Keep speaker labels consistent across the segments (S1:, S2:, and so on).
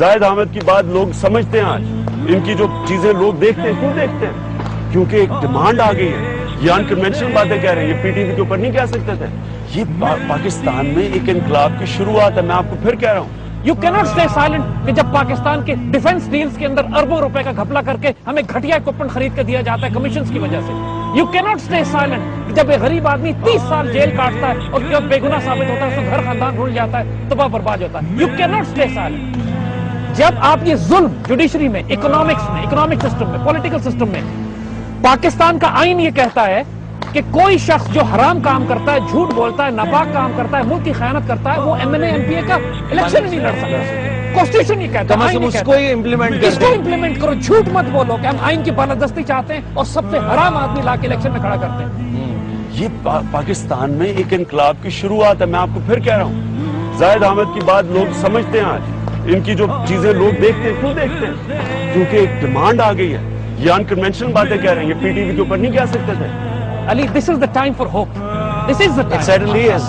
S1: زاہد احمد کی بات لوگ سمجھتے ہیں آج، ان کی جو چیزیں لوگ دیکھتے ہیں، کیوں دیکھتے ہیں؟ کیونکہ ایک ڈیمانڈ آ گئی ہے. یہ انکنونشنل باتیں کہہ رہے ہیں، یہ پی ٹی وی کے اوپر نہیں کہہ سکتے تھے. یہ پاکستان میں ایک انقلاب کی شروعات ہے. میں آپ کو پھر کہہ رہا ہوں،
S2: You cannot stay silent کہ جب پاکستان کے ڈیفنس ڈیلز کے اندر اربوں روپے کا گھپلا کر کے ہمیں گھٹیا اکوپمنٹ خرید کے دیا جاتا ہے کمیشنز کی وجہ سے. You cannot stay silent کہ جب ایک غریب آدمی 30 سال جیل کاٹتا ہے اور جب بے گناہ ثابت ہوتا ہے اس کا گھر خاندان رول جاتا ہے، تباہ برباد ہوتا ہے. You cannot stay silent. جب آپ یہ ظلم جوڈیشری میں، اکنامکس میں، اکنامک سسٹم میں، پولیٹیکل سسٹم میں، پاکستان کا آئین یہ کہتا ہے کہ کوئی شخص جو حرام کام کرتا ہے، جھوٹ بولتا ہے، ناپاک کام کرتا ہے، ملک کی خیانت کرتا ہے، وہ M N A M P A کا الیکشن نہیں لڑ سکتا. کانسٹیٹیوشن یہ کہتا ہے
S3: اس کو ہی امپلیمنٹ
S2: اس کو امپلیمنٹ کرو. جھوٹ مت بولو کہ ہم آئین کی بالادستی چاہتے ہیں اور سب سے حرام آدمی لا کے الیکشن میں کھڑا کرتے ہیں.
S1: یہ پاکستان میں ایک انقلاب کی شروعات ہے. میں آپ کو پھر کہہ رہا ہوں، زاہد احمد کی بات لوگ سمجھتے ہیں آج، ان کی جو چیزیں لوگ دیکھتے ہیں، کیوں دیکھتے ہیں؟ کیونکہ ایک ڈیمانڈ آ گئی ہے. یہ انکنونشنل باتیں کہہ رہے ہیں، یہ پی ٹی وی کے اوپر نہیں کہہ سکتے تھے.
S2: Ali, this is the time for hope. This is the time.
S3: It certainly is.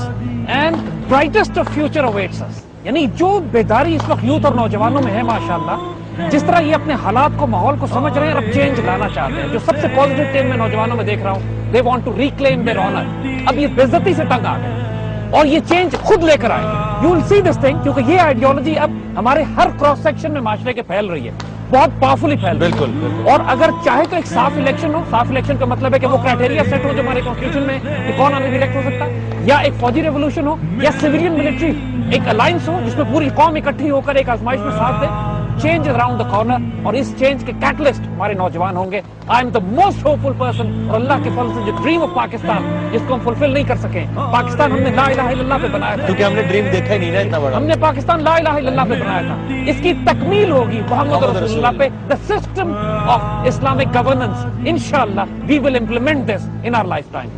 S2: And brightest of future awaits us. یعنی جو بیداری اس وقت یوتھ اور نوجوانوں میں ہے ماشاءاللہ، جس طرح یہ اپنے حالات کو، ماحول کو سمجھ رہے ہیں اور اب چینج لانا چاہتے ہیں، جو سب سے پازیٹیو ٹیم میں نوجوانوں میں دیکھ رہا ہوں، they want to reclaim their honor. اب یہ بے عزتی سے تنگ آ گئے اور یہ چینج خود لے کر آئیں گے. You will see this thing کیونکہ یہ آئیڈیالوجی اب ہمارے ہر کراس سیکشن میں معاشرے کے پھیل رہی ہے، بہت پاورفلی پھیل رہی ہے.
S3: بالکل.
S2: اور اگر چاہے تو ایک صاف الیکشن ہو. صاف الیکشن کا مطلب ہے کہ وہ کرائٹیریا سیٹ ہو جو ہمارے کانسٹیٹیوشن میں کہ کون آدمی الیکٹ ہو سکتا ہے، یا ایک فوجی ریولوشن ہو، یا سویلین ملٹری ایک الائنس ہو جس میں پوری قوم اکٹھی ہو کر ایک آزمائش میں ساتھ دے. Change is around the corner اور اس چینج کے کیٹلسٹ ہمارے نوجوان ہوں گے. I am the most hopeful person. اور اللہ کے فضل سے جو ڈریم آف پاکستان جس کو ہم فلفل نہیں کر سکے، پاکستان ہم نے لا الہ الا اللہ پہ بنایا تھا،
S3: کیونکہ ہم نے ڈریم دیکھا ہی نہیں نا اتنا بڑا.
S2: ہم نے پاکستان لا الہ الا اللہ پہ بنایا تھا. اس کی تکمیل ہوگی محمد رسول اللہ پہ. The system of Islamic governance انشاءاللہ we will implement this in our life time.